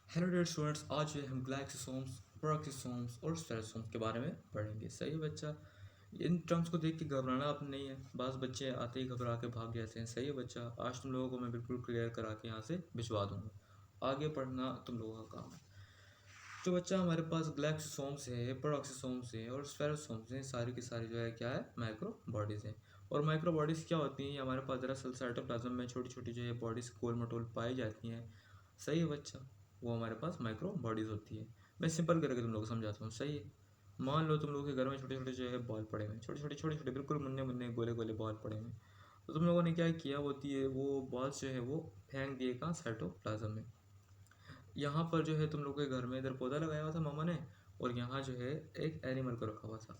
Hello dear students, आज जो है हम ग्लाइक्सोसोम्स, पेरोक्सोसोम्स और स्टेरोसोम्स के बारे में पढ़ेंगे। सही है बच्चा। इन टर्म्स को देख के घबराना आप नहीं है। बास बच्चे आते ही घबरा के भाग जाते हैं। सही है बच्चा। आज तुम लोगों को मैं बिल्कुल क्लियर करा के यहाँ से भिजवा दूंगा। आगे पढ़ना तुम लोगों का काम है। तो बच्चा हमारे पास ग्लाइक्सोसोम्स है, पेरोक्सोसोम्स है और स्टेरोसोम्स हैं। सारी की सारी जो है क्या है, माइक्रो बॉडीज़ हैं। और माइक्रो बॉडीज़ क्या होती हैं? हमारे पास दरअसल साइटोप्लाज्म में छोटी छोटी जो है बॉडीज़ गोल मटोल पाई जाती हैं। सही है बच्चा। वो हमारे पास माइक्रो बॉडीज़ होती है। मैं सिंपल करके तुम लोग को समझाता हूँ। सही है। मान लो तुम लोगों के घर में छोटे छोटे जो है बॉल पड़े हुए हैं, छोटे छोटे बिल्कुल मुन्ने मुन्ने गोले गोले बॉल पड़े हुए हैं। तो तुम लोगों ने क्या किया होती है, वो बॉल्स जो है वो फेंक दिए कहाँ, साइटोप्लाज्म में। यहाँ पर जो है तुम लोग के घर में इधर पौधा लगाया हुआ था मामा ने, और यहाँ जो है एक एनिमल को रखा हुआ था।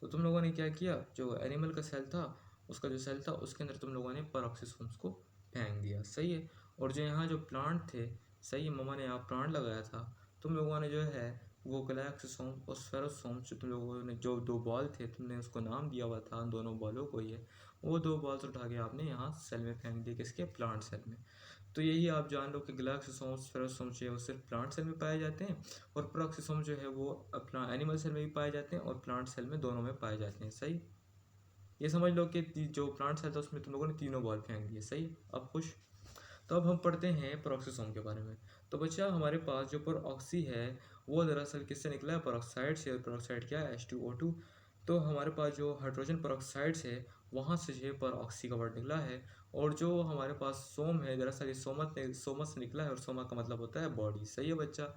तो तुम लोगों ने क्या किया, जो एनिमल का सेल था, उसका जो सेल था उसके अंदर तुम लोगों ने पेरोक्सिसोम्स को फेंक दिया। सही है। और जो यहाँ जो प्लांट थे, सही है, मामा ने यहाँ प्लांट लगाया था। तुम लोगों ने जो है वो ग्लाइक्सोसोम और स्फेरोसोम, जो तुम लोगों ने जो दो बॉल थे तुमने उसको नाम दिया हुआ था, उन दोनों बॉलों को ही है, वो दो बॉल्स उठा के आपने यहाँ सेल में फेंक दिए। किसके? प्लांट सेल में। तो यही आप जान लो कि ग्लाइक्सोसोम्स स्फेरोसोम्स जो है वो सिर्फ प्लांट सेल में पाए जाते हैं, और पेरोक्सिसोम जो है वो अपना एनिमल सेल में भी पाए जाते हैं और प्लांट सेल में, दोनों में पाए जाते हैं। सही। ये समझ लो कि जो प्लांट सेल था उसमें तुम लोगों ने तीनों बॉल फेंक दिए। सही। अब खुश। तो अब हम पढ़ते हैं पेरोक्सिसोम के बारे में। तो बच्चा हमारे पास जो पेरोक्सी है वो दरअसल किससे निकला है? पेरोक्साइड से। और पेरोक्साइड क्या है? H2O2। तो हमारे पास जो हाइड्रोजन पेरोक्साइड्स है वहाँ से जो है पेरोक्सी का वर्ड निकला है। और जो हमारे पास सोम है, दरअसल ये सोमस से निकला है, और सोमा का मतलब होता है बॉडी। सही है बच्चा।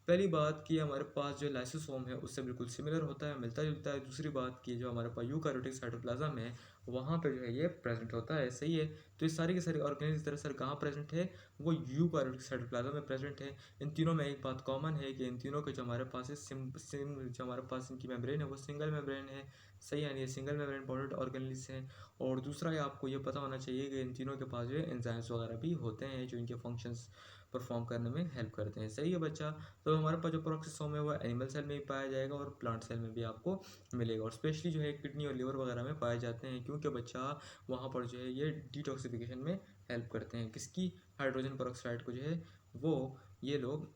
पहली बात कि हमारे पास जो लाइसोसोम है उससे बिल्कुल सिमिलर होता है, मिलता जुलता है। दूसरी बात की जो हमारे पास यूकारियोटिक साइटोप्लाज्म है वहाँ पे जो है ये प्रेजेंट होता है। सही है। तो ये सारी की सारी ऑर्गेनिज दरअसल कहाँ प्रेजेंट है? वो यूकारियोटिक साइटोप्लाज्म में प्रेजेंट है। इन तीनों में एक बात कॉमन है कि इन तीनों के जो हमारे पास है जो हमारे पास इनकी मेम्ब्रेन है वो सिंगल मेम्ब्रेन है। सही है, यानी ये सिंगल मेम्ब्रेन बॉन्डेड ऑर्गेनिज हैं। और दूसरा ये आपको ये पता होना चाहिए कि इन तीनों के पास जो है एंजाइम्स वगैरह भी होते हैं जो इनके फंक्शंस परफॉर्म करने में हेल्प करते हैं। सही है बच्चा। तो हमारे पास जो पेरोक्सिसोम है वो एनिमल सेल में भी पाया जाएगा और प्लांट सेल में भी आपको मिलेगा, और स्पेशली जो है किडनी और लिवर वगैरह में पाए जाते हैं, क्योंकि बच्चा वहाँ पर जो है ये डिटॉक्सिफिकेशन में हेल्प करते हैं। किसकी? हाइड्रोजन पेरोक्साइड को जो है वो ये लोग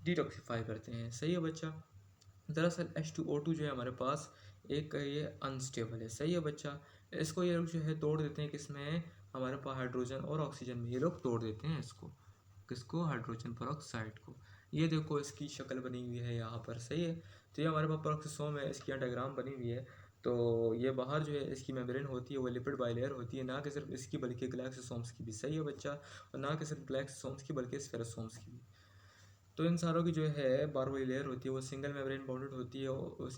डिटॉक्सिफाई करते हैं। सही है बच्चा। दरअसल H2O2 जो है हमारे पास एक ये अनस्टेबल है। सही है बच्चा। इसको ये लोग जो है तोड़ देते हैं किसमें? हमारे पास हाइड्रोजन और ऑक्सीजन में ये लोग तोड़ देते हैं इसको। किसको? हाइड्रोजन पेरोक्साइड को। ये देखो इसकी शक्ल बनी हुई है यहाँ पर। सही है। तो ये हमारे पास पेरोक्सिसोम है, इसकी यहाँ डायग्राम बनी हुई है। तो ये बाहर जो है इसकी मेम्ब्रेन होती है वो लिपिड बाइलेयर होती है, ना कि सिर्फ इसकी बल्कि ग्लाइक्सोसोम्स की भी। सही है बच्चा। और ना कि सिर्फ ग्लाइक्सोसोम्स की बल्कि स्फेरोसोम्स की भी। तो इन सारों की जो है बारहवीं लेयर होती है वो सिंगल मेम्ब्रेन बॉन्डेड होती है,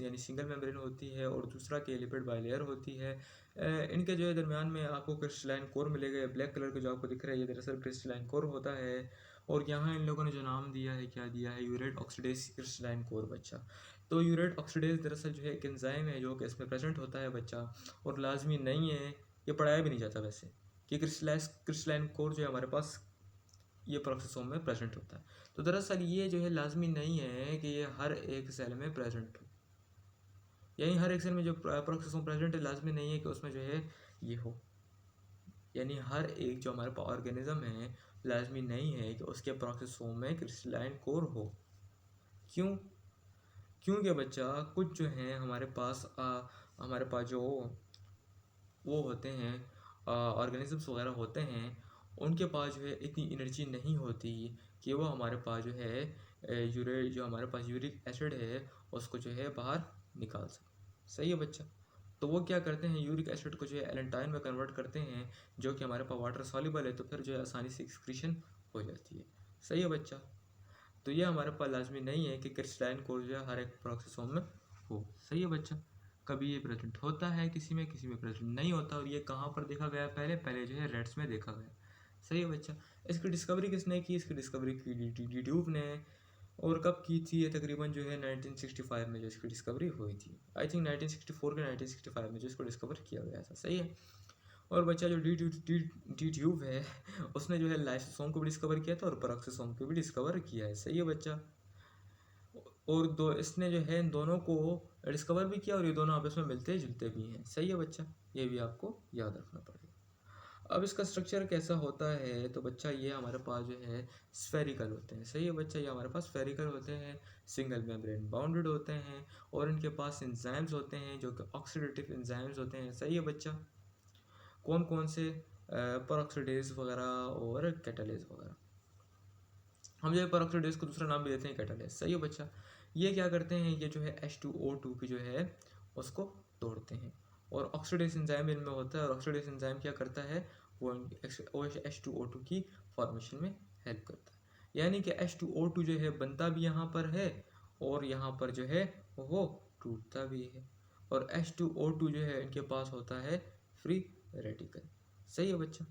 यानी सिंगल मेम्ब्रेन होती है, और दूसरा के लिपिड बाइलेयर होती है। इनके जो है दरमियान में आपको क्रिस्टलाइन कोर मिलेगा। ब्लैक कलर का जो आपको दिख रहा है ये दरअसल क्रिस्टलाइन कोर होता है। और यहाँ इन लोगों ने जो नाम दिया है, क्या दिया है? यूरेट ऑक्सीडेज क्रिस्टलाइन कोर बच्चा। तो यूरेट ऑक्सीडेज दरअसल जो है एक एंजाइम है जो कि इसमें प्रेजेंट होता है बच्चा, और लाजमी नहीं है, ये पढ़ाया भी नहीं जाता वैसे, कि क्रिस्टलाइन कोर जो है हमारे पास ये पेरोक्सिसोम में प्रेजेंट होता है। तो दरअसल ये जो है लाजमी नहीं है कि ये हर एक सेल में प्रेजेंट हो, यानी हर एक सेल में जो पेरोक्सिसोम प्रेजेंट है लाजमी नहीं है कि उसमें जो है ये हो। यानी हर एक जो हमारे पास ऑर्गेनिज्म है लाजमी नहीं है कि उसके पेरोक्सिसोम में क्रिस्टलाइन कोर हो। क्यों? क्योंकि बच्चा कुछ जो है हमारे पास जो वो होते हैं ऑर्गेनिजम्स वगैरह होते हैं, उनके पास जो है इतनी एनर्जी नहीं होती कि वो हमारे पास जो है जो हमारे पास यूरिक एसिड है उसको जो है बाहर निकाल सके। सही है बच्चा। तो वो क्या करते हैं, यूरिक एसिड को जो है एलेंटाइन में कन्वर्ट करते हैं, जो कि हमारे पास वाटर सॉल्युबल है, तो फिर जो है आसानी से एक्सक्रीशन हो जाती है। सही है बच्चा। तो ये हमारे पास लाजमी नहीं है कि क्रिस्टलाइन कोर जो है हर एक पेरोक्सिसोम में हो। सही है बच्चा। कभी ये प्रेजेंट होता है किसी में प्रेजेंट नहीं होता। और ये कहाँ पर देखा गया? पहले पहले जो है रेड्स में देखा गया। सही है बच्चा। इसकी डिस्कवरी किसने की? इसकी डिस्कवरी की ड्यूब ने। और कब की थी? ये तकरीबन जो है 1965 में जो इसकी डिस्कवरी हुई थी। आई थिंक 1964 के 1965 में जो इसको डिस्कवर किया गया था। सही है। और बच्चा जो डी ट्यूब है उसने जो है लाइसोसोम को भी डिस्कवर किया था और पेरोक्सिसोम को भी डिस्कवर किया है। सही है बच्चा। और दो इसने जो है इन दोनों को डिस्कवर भी किया, और ये दोनों आपस में मिलते जुलते भी हैं। सही है बच्चा। ये भी आपको याद रखना पड़ेगा। अब इसका स्ट्रक्चर कैसा होता है तो बच्चा ये हमारे पास जो है स्फेरिकल होते हैं। सही है बच्चा, ये हमारे पास स्फेरिकल होते हैं, सिंगल मेम्ब्रेन बाउंडेड होते हैं और इनके पास एंजाइम्स होते हैं जो कि ऑक्सीडेटिव एंजाइम्स होते हैं। सही है बच्चा, कौन कौन से? परऑक्सीडेज वगैरह और कैटालेज वगैरह। हम जो है परऑक्सीडेज को दूसरा नाम भी देते हैं कैटालेज। सही है बच्चा, ये क्या करते हैं, ये जो है H2O2 की जो है उसको तोड़ते हैं और ऑक्सीडेज एंजाइम इनमें होता है और ऑक्सीडेज एंजाइम क्या करता है, वो H2O2 की फॉर्मेशन में हेल्प करता है। यानी कि H2O2 जो है बनता भी यहाँ पर है और यहाँ पर जो है वो टूटता भी है और H2O2 जो है इनके पास होता है फ्री रेडिकल। सही है बच्चा,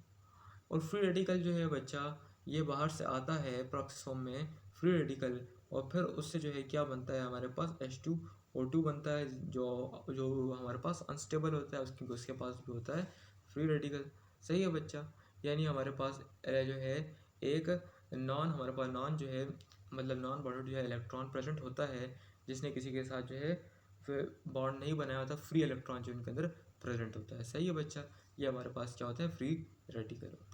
और फ्री रेडिकल जो है बच्चा ये बाहर से आता है प्रोक्सिसोम में फ्री रेडिकल और फिर उससे जो है क्या बनता है, हमारे पास H2O2 बनता है जो जो हमारे पास अनस्टेबल होता है, उसके पास भी होता है फ्री रेडिकल। सही है बच्चा, यानी हमारे पास जो है एक हमारे पास नॉन जो है मतलब नॉन बॉन्डेड जो है इलेक्ट्रॉन प्रेजेंट होता है जिसने किसी के साथ जो है फिर बॉन्ड नहीं बनाया होता, फ्री इलेक्ट्रॉन जो इनके अंदर प्रेजेंट होता है। सही है बच्चा, ये हमारे पास क्या होता है, फ्री रेडिकल होता है।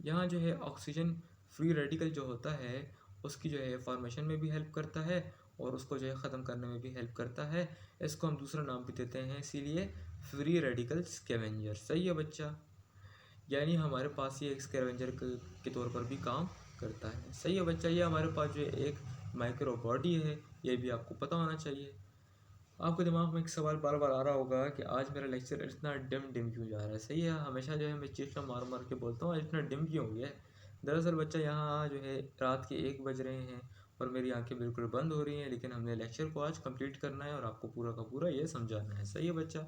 यहाँ जो है ऑक्सीजन फ्री रेडिकल जो होता है उसकी जो है फॉर्मेशन में भी हेल्प करता है और उसको जो है ख़त्म करने में भी हेल्प करता है। इसको हम दूसरा नाम भी देते हैं इसीलिए फ्री रेडिकल स्कैवेंजर। सही है बच्चा, यानी हमारे पास ये एक स्कैवेंजर के तौर पर भी काम करता है। सही है बच्चा, ये हमारे पास जो है एक माइक्रो बॉडी है, ये भी आपको पता होना चाहिए। आपके दिमाग में एक सवाल बार बार आ रहा होगा कि आज मेरा लेक्चर इतना डिम डिम क्यों जा रहा है। सही है, हमेशा जो है मैं चीखना मार मार के बोलता हूँ इतना डिम क्यों हो गया है। दरअसल बच्चा यहाँ जो है रात के 1 बज रहे हैं और मेरी आंखें बिल्कुल बंद हो रही हैं, लेकिन हमने लेक्चर को आज कंप्लीट करना है और आपको पूरा का पूरा ये समझाना है। सही है बच्चा,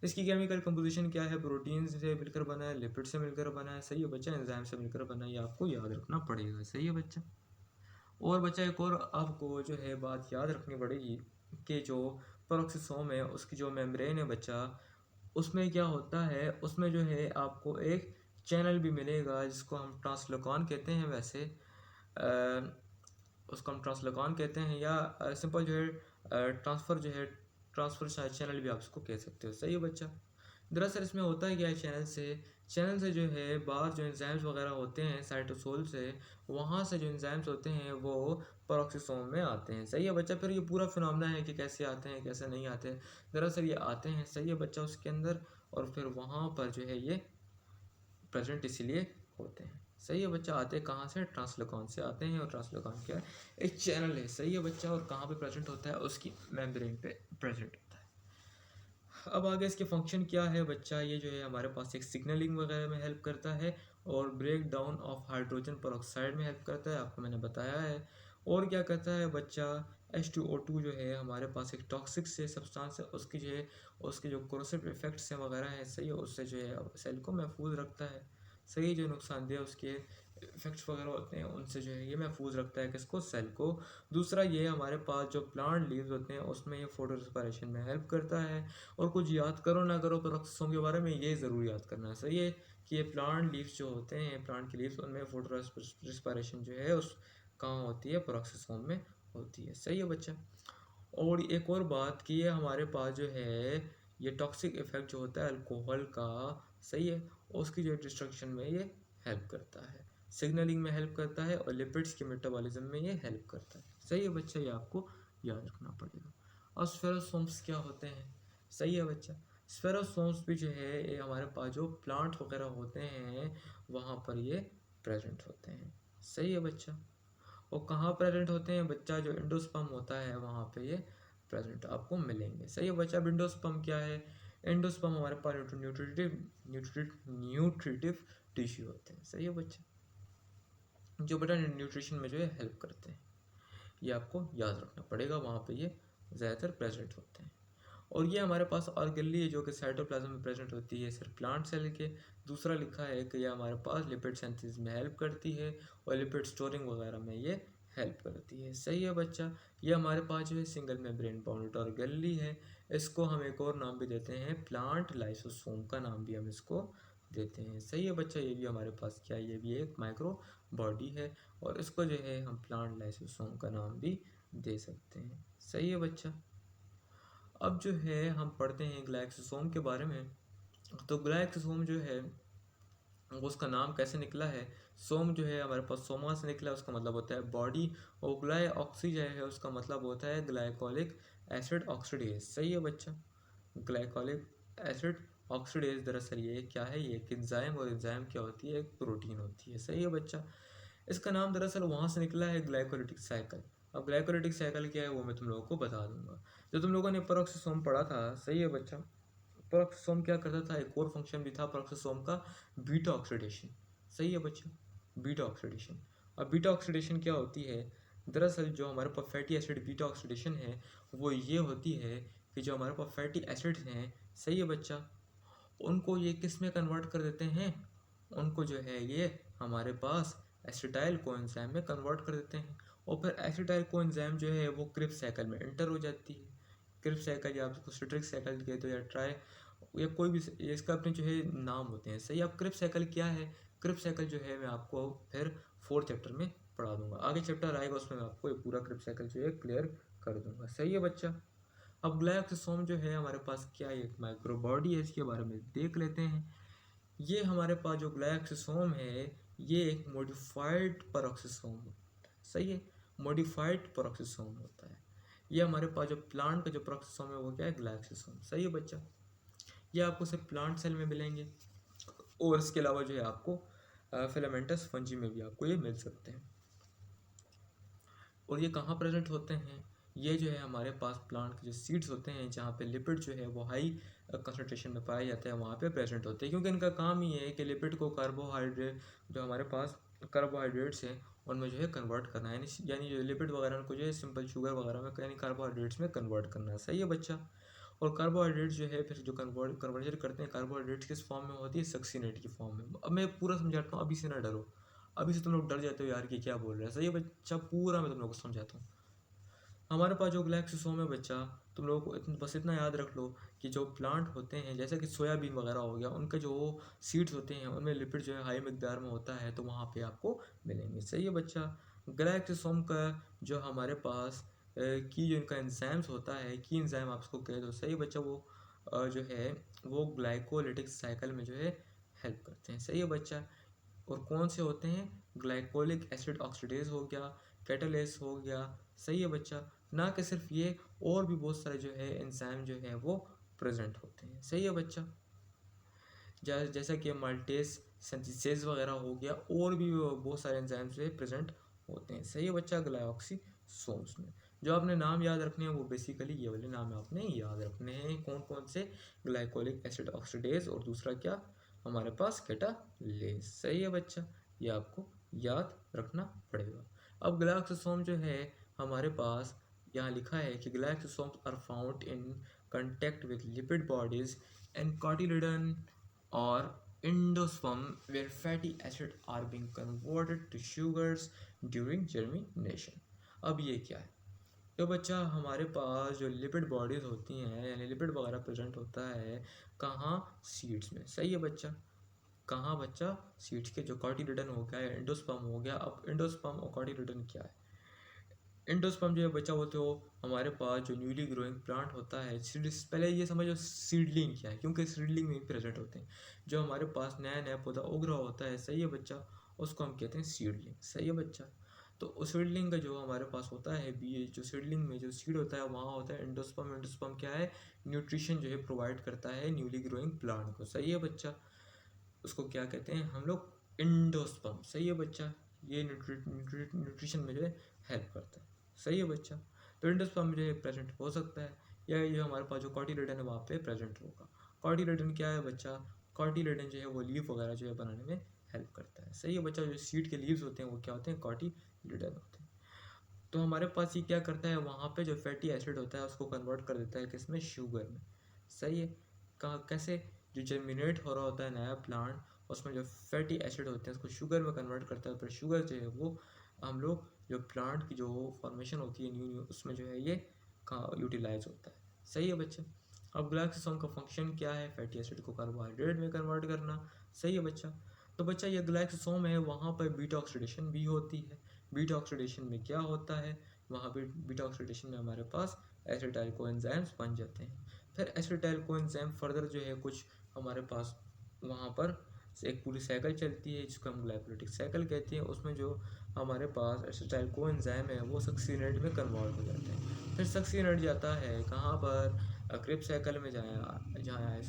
इसकी केमिकल कंपोजिशन क्या है, प्रोटीन से मिलकर बना है, लिपिड से मिलकर बना है। सही है बच्चा, एंजाइम से मिलकर बना है, ये आपको याद रखना पड़ेगा। सही है बच्चा, और बच्चा एक और आपको जो है बात याद रखनी पड़ेगी कि जो पेरोक्सिसोम है उसकी जो मेम्ब्रेन है बच्चा, उसमें क्या होता है, उसमें जो है आपको एक चैनल भी मिलेगा जिसको हम ट्रांसलोकॉन कहते हैं। वैसे उसको हम ट्रांसलोकॉन कहते हैं या सिंपल जो है ट्रांसफ़र चैनल भी आप उसको कह सकते हो। सही है बच्चा, दरअसल इसमें होता है क्या है, चैनल से जो है बाहर जो एंजाइम्स वगैरह होते हैं साइटोसोल से, वहाँ से जो एंजाइम्स होते हैं वो पेरोक्सिसोम में आते हैं। सही है बच्चा, फिर ये पूरा फिनोमेना है कि कैसे आते हैं कैसे नहीं आते। दरअसल ये आते हैं, सही है बच्चा, उसके अंदर और फिर वहाँ पर जो है ये प्रेजेंट इसीलिए होते हैं। सही है बच्चा, आते कहाँ से, ट्रांसलोकॉन से आते हैं और ट्रांसलोकॉन क्या है, एक चैनल है। सही है बच्चा, और कहाँ पे प्रेजेंट होता है, उसकी मेम्ब्रेन पे प्रेजेंट होता है। अब आगे इसके फंक्शन क्या है बच्चा, ये जो है हमारे पास एक सिग्नलिंग वगैरह में हेल्प करता है और break down of hydrogen peroxide में हेल्प करता है, आपको मैंने बताया है। और क्या करता है बच्चा, H2O2 जो है हमारे पास एक टॉक्सिक से सब्सटेंस है, उसकी जो है उसके जो कोरोसिव इफेक्ट्स हैं वगैरह हैं, सही है, उससे जो है सेल को महफूज रखता है। सही, जो नुकसानदेह उसके इफेक्ट्स वगैरह होते हैं उनसे जो है ये महफूज रखता है किसको, सेल को। दूसरा ये हमारे पास जो प्लांट लीव्स होते हैं उसमें ये फोटो रेस्पिरेशन में हेल्प करता है। और कुछ याद करो ना करो पेरोक्सिसोम के बारे में ये ज़रूर याद करना है। सही है कि ये प्लांट लीव्स जो होते हैं, प्लांट की लीव्स, उनमें फोटो रेस्पिरेशन जो है उस कहाँ होती है, पेरोक्सिसोम में होती है। सही है बच्चा, और एक और बात कि ये हमारे पास जो है ये टॉक्सिक इफेक्ट जो होता है अल्कोहल का, सही है, उसकी जो डिस्ट्रक्शन में ये हेल्प करता है, सिग्नलिंग में हेल्प करता है और लिपिड्स के मेटाबॉलिज्म में ये हेल्प करता है। सही है बच्चा, ये आपको याद रखना पड़ेगा। और स्फेरोसोम्स क्या होते हैं, सही है बच्चा, स्फेरोसोम्स भी जो है ये हमारे पास जो प्लांट वगैरह होते हैं वहाँ पर ये प्रेजेंट होते हैं। सही है बच्चा, वो कहाँ प्रेजेंट होते हैं बच्चा, जो एंडोस्पर्म होता है वहाँ पे ये प्रेजेंट आपको मिलेंगे। सही है बच्चा, अब एंडोस्पर्म क्या है, एंडोस्पर्म हमारे पास न्यूट्रिटिव टिश्यू होते हैं। सही है बच्चा, जो बेटा न्यूट्रिशन में जो है हेल्प करते हैं, ये आपको याद रखना पड़ेगा, वहाँ पे ये ज़्यादातर प्रेजेंट होते हैं। और ये हमारे पास ऑर्गेनली है जो कि साइटोप्लाज्म में प्रेजेंट होती है सिर्फ प्लांट सेल के। दूसरा लिखा है कि ये हमारे पास लिपिड सिंथेसिस में हेल्प करती है और लिपिड स्टोरिंग वगैरह में ये हेल्प करती है। सही है बच्चा, ये हमारे पास जो है सिंगल मेम्ब्रेन बाउंडेड ऑर्गेनली है, इसको हम एक और नाम भी देते हैं प्लांट लाइसोसोम का नाम भी हम इसको देते हैं। सही है बच्चा, ये भी हमारे पास क्या है, ये भी एक माइक्रो बॉडी है और इसको जो है हम प्लांट लाइसोसोम का नाम भी दे सकते हैं। सही है बच्चा, अब जो है हम पढ़ते हैं ग्लाइक्सोसोम के बारे में। तो ग्लाइक्सोसोम जो है वो उसका नाम कैसे निकला है, सोम जो है हमारे पास सोमा से निकला है, उसका मतलब होता है बॉडी, और ग्लाइऑक्सी जो है उसका मतलब होता है ग्लाइकोलिक एसिड ऑक्सीडेज। सही है बच्चा, ग्लाइकोलिक एसिड ऑक्सीडेज दरअसल ये क्या है, ये एक एंजाइम, और एंजाइम क्या होती है, एक प्रोटीन होती है। सही है बच्चा, इसका नाम दरअसल वहाँ से निकला है ग्लाइकोलिटिक साइकिल। अब ग्लाइकोलिटिक साइकिल क्या है वो मैं तुम लोगों को बता दूंगा। जो तुम लोगों ने पेरोक्सिसोम पढ़ा था, सही है बच्चा, पेरोक्सिसोम क्या करता था, एक और फंक्शन भी था पेरोक्सिसोम का, बीटा ऑक्सीडेशन। सही है बच्चा, बीटा ऑक्सीडेशन। अब बीटा ऑक्सीडेशन क्या होती है, दरअसल जो हमारे पास फैटी एसिड बीटा ऑक्सीडेशन है वो ये होती है कि जो हमारे पास फैटी एसिड्स हैं, सही है बच्चा, उनको ये किस में कन्वर्ट कर देते हैं, उनको जो है ये हमारे पास एसिटाइल कोएंजाइम में कन्वर्ट कर देते हैं, और फिर एसिटाइल कोएंजाइम जो है वो क्रिप्स साइकिल में एंटर हो जाती है। क्रिप्स साइकिल या आप इसको सिट्रिक साइकिल कहते हो या ट्राई, या कोई भी इसका अपने जो है नाम होते हैं। सही, अब क्रिप्स साइकिल क्या है, क्रिप्स साइकिल जो है मैं आपको फिर 4th चैप्टर में पढ़ा दूंगा, आगे चैप्टर आएगा उसमें मैं आपको ये पूरा क्रिप्स साइकिल जो है क्लियर कर दूंगा। सही है बच्चा। अब ग्लाइकोसोम जो है हमारे पास क्या है, एक माइक्रो बॉडी है, इसके बारे में देख लेते हैं। ये हमारे पास जो ग्लाइकोसोम है ये एक मॉडिफाइड पेरोक्सिसोम, सही है, मॉडिफाइड पेरोक्सिसोम होता है। ये हमारे पास जो प्लांट का जो पेरोक्सिसोम है वो क्या है, ग्लाइकोसोम। सही है बच्चा, ये आपको सिर्फ प्लांट सेल में मिलेंगे, और इसके अलावा जो है आपको फिलामेंटस फंजी में भी आपको ये मिल सकते हैं। और ये कहाँ प्रेजेंट होते हैं, ये जो है हमारे पास प्लांट के जो सीड्स होते हैं जहाँ पे लिपिड जो है वो हाई कंसनट्रेशन में पाया जाता है वहाँ पे प्रेजेंट होते हैं, क्योंकि इनका काम ही है कि लिपिड को कार्बोहाइड्रेट, जो हमारे पास कार्बोहाइड्रेट्स हैं उनमें जो है कन्वर्ट करना है, यानी जो लिपिड वगैरह उनको जो है सिंपल शुगर वगैरह में यानी कार्बोहाइड्रेट्स में कन्वर्ट करना है। सही है बच्चा। और कार्बोहाइड्रेट्स जो है फिर जो कन्वर्जन करते हैं, कार्बोहाइड्रेट्स किस फॉर्म में होती है, सक्सीनेट की फॉर्म में। अब मैं पूरा समझाता हूँ, अभी से ना डरो, अभी से तुम लोग डर जाते हो यार कि क्या बोल रहे हैं। सही है बच्चा, पूरा मैं तुम लोग को समझाता हूँ। हमारे पास जो ग्लाइकोसोम है बच्चा, तुम लोगों को बस इतना याद रख लो कि जो प्लांट होते हैं जैसे कि सोयाबीन वगैरह हो गया, उनके जो सीड्स होते हैं उनमें लिपिड जो है हाई मिकदार में होता है, तो वहाँ पे आपको मिलेंगे। सही है बच्चा। ग्लाइकोसोम का जो हमारे पास की जो इनका एंजाइम्स होता है, की एंजाइम आप इसको कह दो। सही बच्चा, वो जो है वो ग्लाइकोलिटिक साइकिल में जो है हेल्प करते हैं। सही है बच्चा। और कौन से होते हैं, ग्लाइकोलिक एसिड ऑक्सीडेज हो गया, कैटालेस हो गया। सही है बच्चा। ना कि सिर्फ ये, और भी बहुत सारे जो है एंजाइम जो है वो प्रेजेंट होते हैं। सही है बच्चा। जैसा कि मल्टेस सिंथेसिस वगैरह हो गया, और भी बहुत सारे एंजाइम जो है प्रेजेंट होते हैं। सही है बच्चा, ग्लाइऑक्सीसोम्स में। जो आपने नाम याद रखने हैं वो बेसिकली ये वाले नाम आपने याद रखने हैं, कौन कौन से, ग्लाइकोलिक एसिड ऑक्सीडेज, और दूसरा क्या हमारे पास, कैटालेस। सही है बच्चा, ये आपको याद रखना पड़ेगा। अब ग्लाइकोसोम जो है हमारे पास यहाँ लिखा है कि glycosomes are found in contact with lipid bodies and cotyledon or endosperm where fatty acids are being converted to sugars during germination। अब ये क्या है, तो बच्चा हमारे पास जो लिपिड बॉडीज होती हैं यानी लिपिड वगैरह प्रेजेंट होता है कहाँ, सीड्स में। सही है बच्चा, कहाँ बच्चा, सीड्स के जो कॉटिलिडन हो गया या एंडोस्पर्म हो गया। अब एंडोस्पर्म और कॉटिलिडन क्या है, एंडोस्पर्म जो है बच्चा वो तो हमारे पास जो न्यूली ग्रोइंग प्लांट होता है, पहले ये समझो सीडलिंग क्या है, क्योंकि सीडलिंग में प्रेजेंट होते हैं। जो हमारे पास नया नया पौधा उग रहा होता है, सही है बच्चा, उसको हम कहते हैं सीडलिंग। सही है बच्चा। तो उस सीडलिंग का जो हमारे पास होता है बीज, जो सीडलिंग में जो सीड होता है वहाँ होता है एंडोस्पर्म। एंडोस्पर्म क्या है, न्यूट्रिशन जो है प्रोवाइड करता है न्यूली ग्रोइंग प्लांट को। सही है बच्चा, उसको क्या कहते हैं हम लोग, एंडोस्पर्म। सही है बच्चा, ये न्यूट्रिशन में जो है हेल्प करता है। सही है बच्चा। तो एंडोस्पर्म में जो है प्रेजेंट हो सकता है, या ये हमारे पास जो कॉटिलेडन है वहाँ पे प्रेजेंट होगा। कॉटिलेडन क्या है बच्चा, कॉटिलेडन जो है वो लीफ वगैरह जो है बनाने में हेल्प करता है। सही है बच्चा, जो सीड के लीव्स होते हैं वो क्या होते हैं, कॉटिलेडन होते हैं। तो हमारे पास ये क्या करता है, वहाँ पे जो फैटी एसिड होता है उसको कन्वर्ट कर देता है किसमें, शुगर में। सही है। कहाँ कैसे, जो जर्मिनेट हो रहा होता है नया प्लांट, उसमें जो फैटी एसिड होते हैं उसको शुगर में कन्वर्ट करता है, फिर शुगर जो है वो हम लोग जो प्लांट की जो फॉर्मेशन होती है न्यू न्यू, उसमें जो है ये कहाँ यूटिलाइज होता है। सही है बच्चा। अब ग्लाइकोसोम का फंक्शन क्या है, फैटी एसिड को कार्बोहाइड्रेट में कन्वर्ट करना। सही है बच्चा। तो बच्चा ये ग्लाइकोसोम है, वहाँ पर बीटा ऑक्सीडेशन भी होती है। बीटा ऑक्सीडेशन में क्या होता है, वहाँ पे बीटा ऑक्सीडेशन में हमारे पास एसिटाइल कोएंजाइम्स बन जाते हैं। फिर एसिटाइल कोएंजाइम फर्दर जो है कुछ हमारे पास वहाँ पर एक पूरी साइकिल चलती है जिसको हम ग्लाइकोलाइटिक साइकिल कहते हैं। उसमें जो हमारे पास एसिटाइल कोएंजाइम है वो सक्सीनेट में कन्वर्ट हो जाते हैं। फिर सक्सीनेट जाता है कहाँ पर, क्रेब्स साइकिल में जहाँ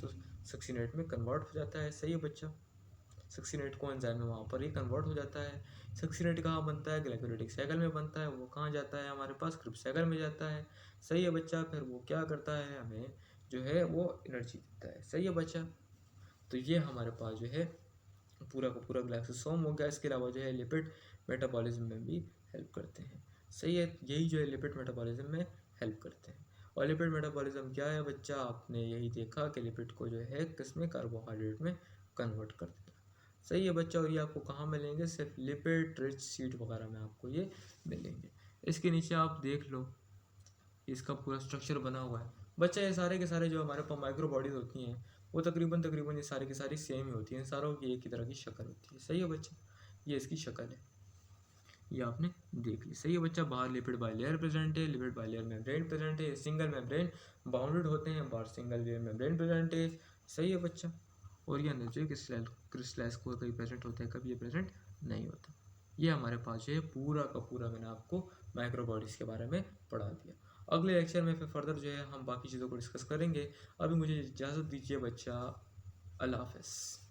सक्सीनेट में कन्वर्ट हो जाता है। सही है बच्चा, सक्सीनेट कोएंजाइम है वहाँ पर ही कन्वर्ट हो जाता है। सक्सीनेट कहाँ बनता है, ग्लाइकोलाइटिक साइकिल में बनता है। वो कहाँ जाता है, हमारे पास क्रेब्स साइकिल में जाता है। सही है बच्चा। फिर वो क्या करता है, हमें जो है वो एनर्जी देता है। सही है बच्चा। तो ये हमारे पास जो है पूरा का पूरा ग्लाइसोसोम हो गया। इसके अलावा जो है लिपिड मेटाबॉलिज्म में भी हेल्प करते हैं। सही है, यही जो है लिपिड मेटाबॉलिज्म में हेल्प करते हैं। और लिपिड मेटाबॉलिज्म क्या है बच्चा, आपने यही देखा कि लिपिड को जो है किसमें, कार्बोहाइड्रेट में कन्वर्ट कर देता है। सही है बच्चा। और ये आपको कहाँ मिलेंगे, सिर्फ लिपिड रिच सीड वगैरह में आपको ये मिलेंगे। इसके नीचे आप देख लो इसका पूरा स्ट्रक्चर बना हुआ है बच्चा। ये सारे के सारे जो हमारे पास माइक्रो बॉडीज होती हैं वो तकरीबन तकरीबन ये सारी की सारी सेम ही होती हैं। सारों की एक ही तरह की शक्ल होती है। सही है बच्चा, ये इसकी शक्ल है, ये आपने देख ली। सही है बच्चा। बाहर लिपिड बाइलेयर प्रेजेंट है, लिपिड बाइलेयर मेम्ब्रेन प्रेजेंट है, सिंगल मेम्ब्रेन बाउंडेड होते हैं, बाहर सिंगल लेयर मेम्ब्रेन प्रेजेंट है। सही है बच्चा। और ये अंदर जो क्रिस्टलाइज को कभी प्रेजेंट होता है, कभी ये प्रेजेंट नहीं होता। ये हमारे पास जो है पूरा का पूरा मैंने आपको माइक्रोबॉडीज़ के बारे में पढ़ा दिया। अगले लेक्चर में फिर फर्दर जो है हम बाकी चीज़ों को डिस्कस करेंगे। अभी मुझे इजाज़त दीजिए बच्चा, अल्लाह हाफ़िज़।